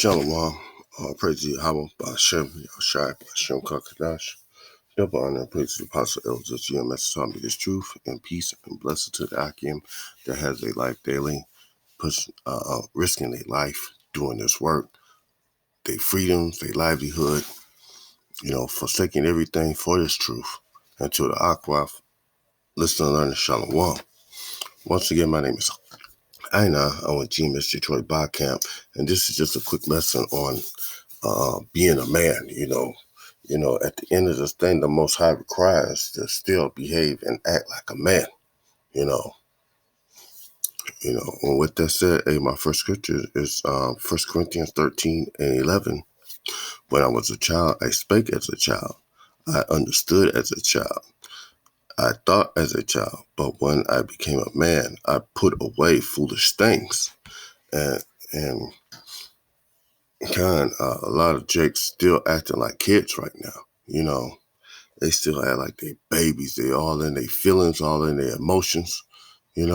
Shalom, praise to Yahweh, Ba'ashem, Yahshai, Ba'ashem, Kakadash. Double honor and praise to the Apostle Elders, GMS, taught me this truth and peace and blessing to the Akim that has their life daily, risking their life, doing this work, their freedoms, their livelihood, forsaking everything for this truth. And to the Akwaf, listen and learn Shalom. Once again, my name is Aina. I'm with GMS Detroit Bar Camp, and this is just a quick lesson on being a man. At the end of this thing, the Most High requires to still behave and act like a man. And with that said, my first scripture is 1 Corinthians 13:11. When I was a child, I spake as a child. I understood as a child. I thought as a child. But when I became a man, I put away foolish things. And a lot of Jakes still acting like kids right now. They still act like they babies. They all in their feelings, all in their emotions. Hey,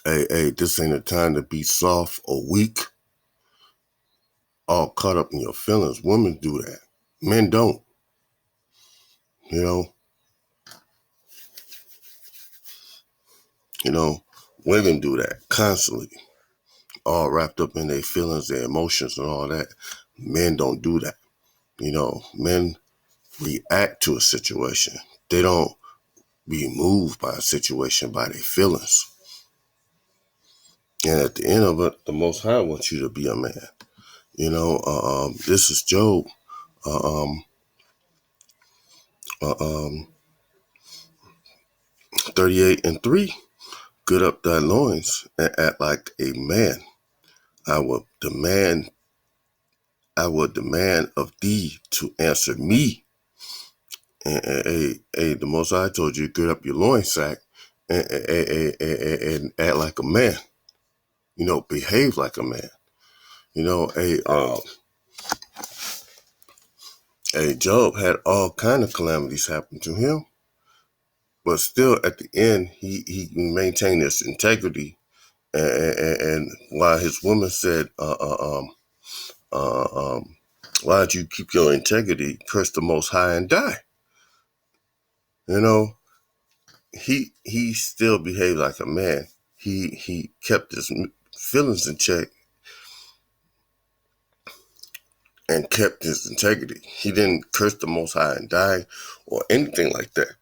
this ain't a time to be soft or weak, all caught up in your feelings. Women do that. Men don't. Women do that constantly, all wrapped up in their feelings, their emotions, and all that. Men don't do that. Men react to a situation. They don't be moved by a situation, by their feelings. And at the end of it, the Most High wants you to be a man. This is Job 38:3. Gird up thy loins and act like a man. I will demand of thee to answer me. And the Most High told you, gird up your loin sack and act like a man. Behave like a man. Job had all kind of calamities happen to him, but still at the end he maintained his integrity. And while his woman said, why don't you keep your integrity, curse the Most High and die? He still behaved like a man. He kept his feelings in check and kept his integrity. He didn't curse the Most High and die or anything like that.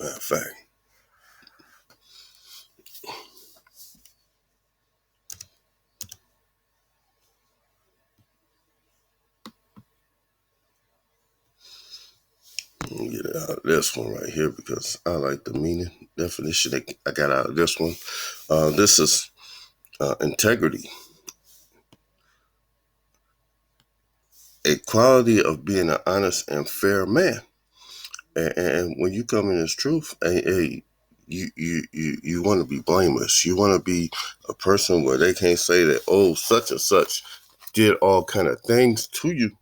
Matter of fact, let me get out of this one right here because I like the meaning definition that I got out of this one. This is integrity. A quality of being an honest and fair man. And when you come in this truth, you want to be blameless. You want to be a person where they can't say that, oh, such and such did all kind of things to you.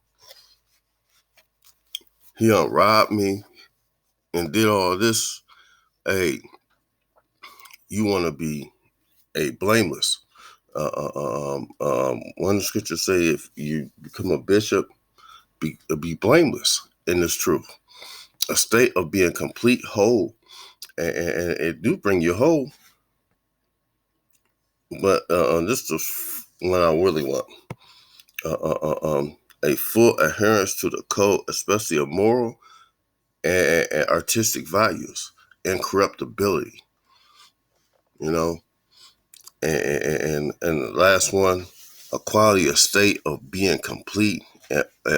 He robbed me and did all this. Hey, you want to be blameless. One of the scriptures say, if you become a bishop, be blameless in this truth. A state of being complete whole. And it do bring you whole. But this is what I really want. A full adherence to the code, especially of moral and artistic values, incorruptibility. And the last one, a quality, a state of being complete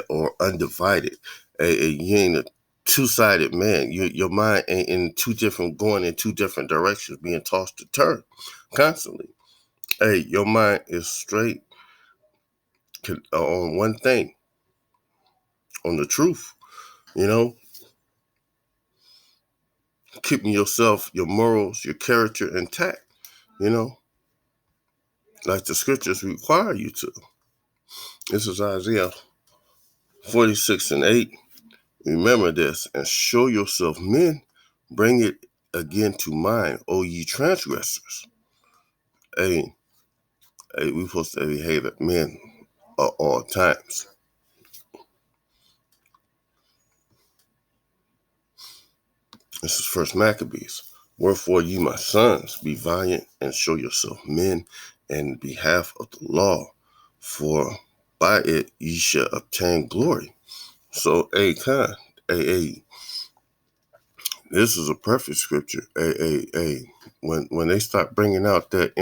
or undivided. You ain't a two-sided man. Your mind ain't going in two different directions, being tossed to turn constantly. Hey, your mind is straight on one thing, on the truth. Keeping yourself, your morals, your character intact. Like the scriptures require you to. This is Isaiah 46:8. Remember this and show yourself men. Bring it again to mind, O ye transgressors. Hey, Hey, we supposed to behave like men at all times. This is First Maccabees. Wherefore ye, my sons, be valiant and show yourself men in behalf of the law, for by it ye shall obtain glory. So, this is a perfect scripture. When they start bringing out that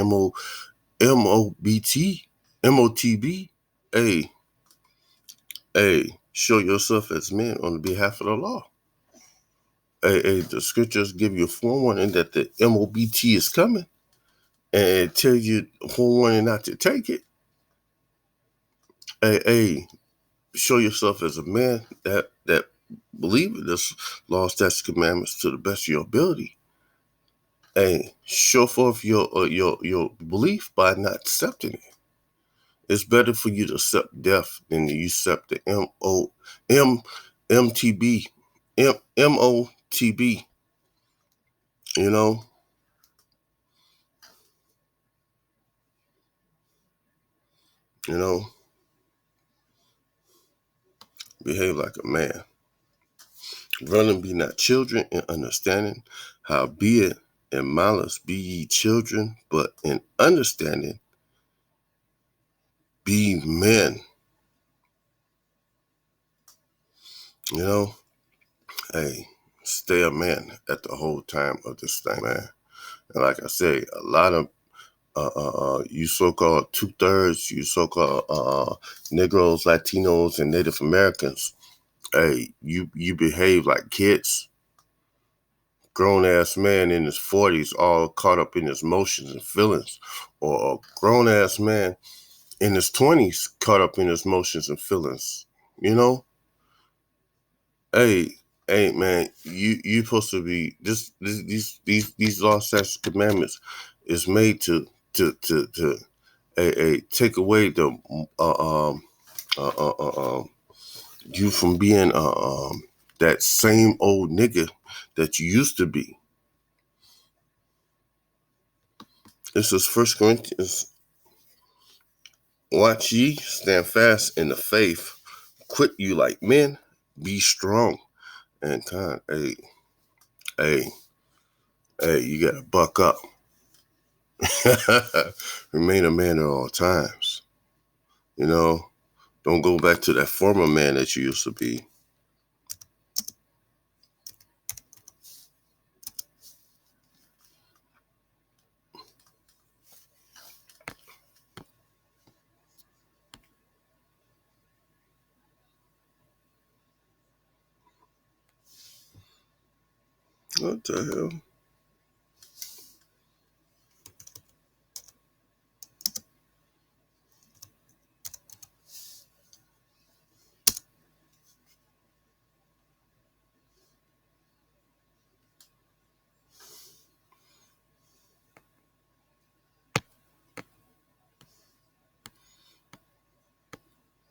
MOTB, show yourself as men on behalf of the law. The scriptures give you a forewarning that the MOBT is coming, and tell you forewarning not to take it. Show yourself as a man that believe in this law, statutes, commandments to the best of your ability. Show forth your belief by not accepting it. It's better for you to accept death than you accept the MOTB. You know, behave like a man. Run and be not children in understanding, howbeit in malice be ye children, but in understanding be men. Stay a man at the whole time of this thing, man. And like I say, a lot of you so-called 2/3, you so-called Negroes, Latinos, and Native Americans, you behave like kids. Grown-ass man in his 40s all caught up in his emotions and feelings, or a grown-ass man in his 20s caught up in his emotions and feelings. Hey, man, you supposed to be these law, statutes, commandments is made to take away the you from being that same old nigga that you used to be. This is 1 Corinthians. Watch ye, stand fast in the faith, quit you like men, be strong and kind. You gotta buck up. Remain a man at all times. Don't go back to that former man that you used to be. What the hell?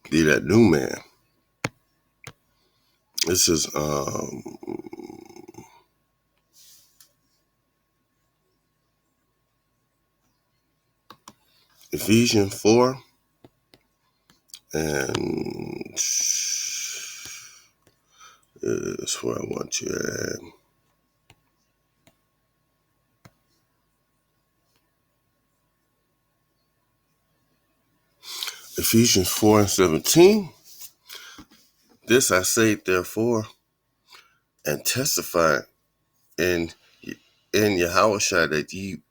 Be that new man. This is Ephesians 4 and that's where I want you at. Ephesians 4 and 17. This I say therefore and testify in Yahushua that ye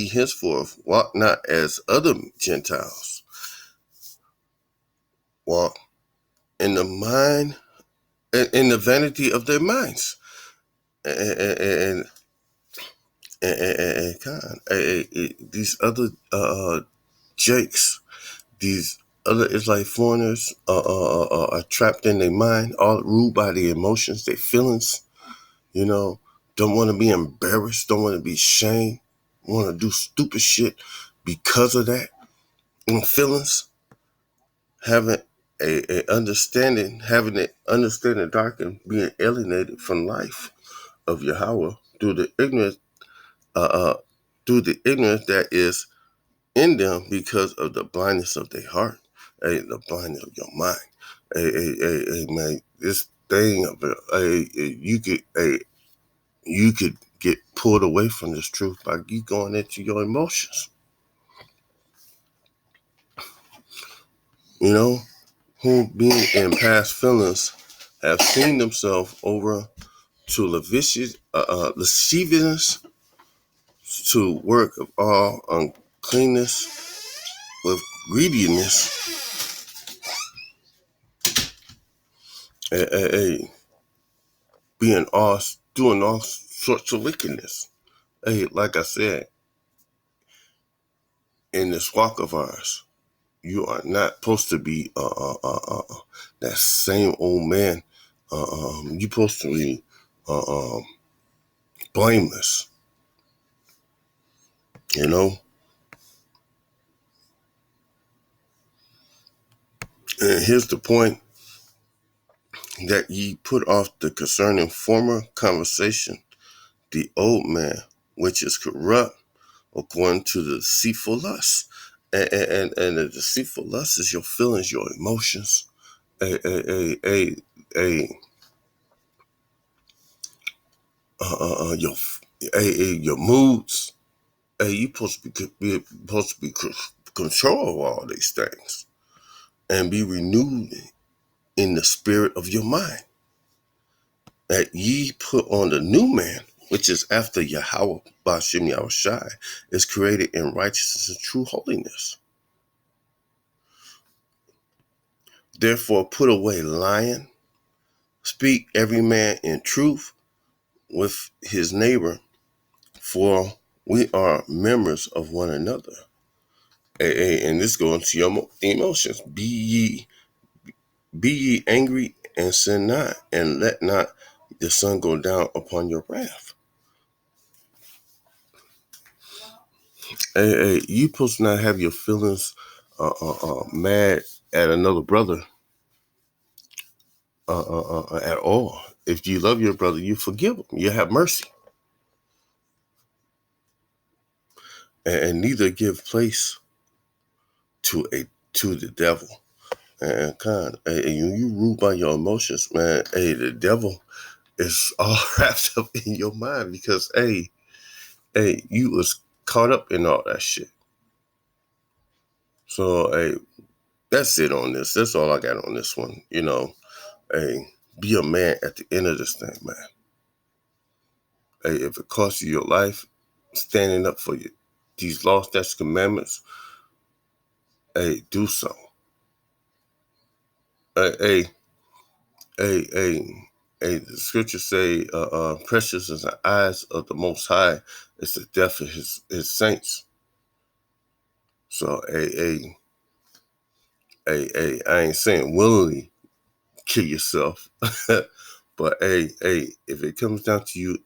henceforth walk not as other Gentiles walk, in the mind, in the vanity of their minds, and these other jakes, these other Israelite foreigners are trapped in their mind, all ruled by their emotions, their feelings. Don't want to be embarrassed, don't want to be shamed, want to do stupid shit because of that. Feelings, having a understanding, darkened, being alienated from life of Yahweh through the ignorance that is in them because of the blindness of their heart, the blindness of your mind. Man, this thing of you could get pulled away from this truth by you going into your emotions. You know, who being in past feelings have seen themselves over to lasciviousness, to work of all uncleanness with greediness, being doing all sorts of wickedness. Like I said, in this walk of ours, you are not supposed to be that same old man. You're supposed to be blameless. You know, and here's the point: that ye put off the concerning former conversation, the old man, which is corrupt according to the deceitful lust. And the deceitful lust is your feelings, your emotions, a, a, your your moods. You supposed to be control of all these things and be renewed in the spirit of your mind. That ye put on the new man, which is after Yahweh Bashem Yahushai, is created in righteousness and true holiness. Therefore, put away lying, speak every man in truth with his neighbor, for we are members of one another. And this goes into your emotions. Be ye angry and sin not, and let not the sun go down upon your wrath. You supposed to not have your feelings mad at another brother at all. If you love your brother, you forgive him. You have mercy, and neither give place to the devil. And you rule by your emotions, man. The devil is all wrapped up in your mind because you was caught up in all that shit. So that's it on this. That's all I got on this one. You know, be a man at the end of this thing, man. If it costs you your life, standing up for you, these law, statutes, commandments, do so. Hey, the scriptures say, precious is the eyes of the Most High. It's the death of his saints. So, I ain't saying willingly kill yourself, but if it comes down to you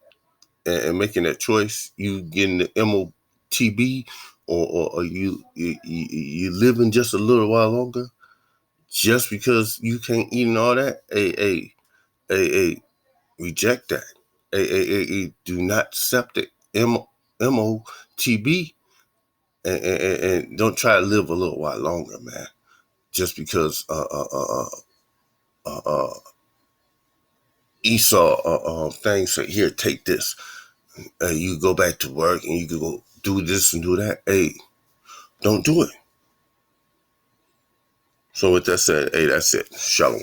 and making that choice, you getting the MOTB, or you living just a little while longer, just because you can't eat and all that, reject that. Do not accept it. MOTB, and don't try to live a little while longer, man. Just because Esau things say, here, take this. You go back to work and you can go do this and do that. Don't do it. So with that said, that's it. Shalom.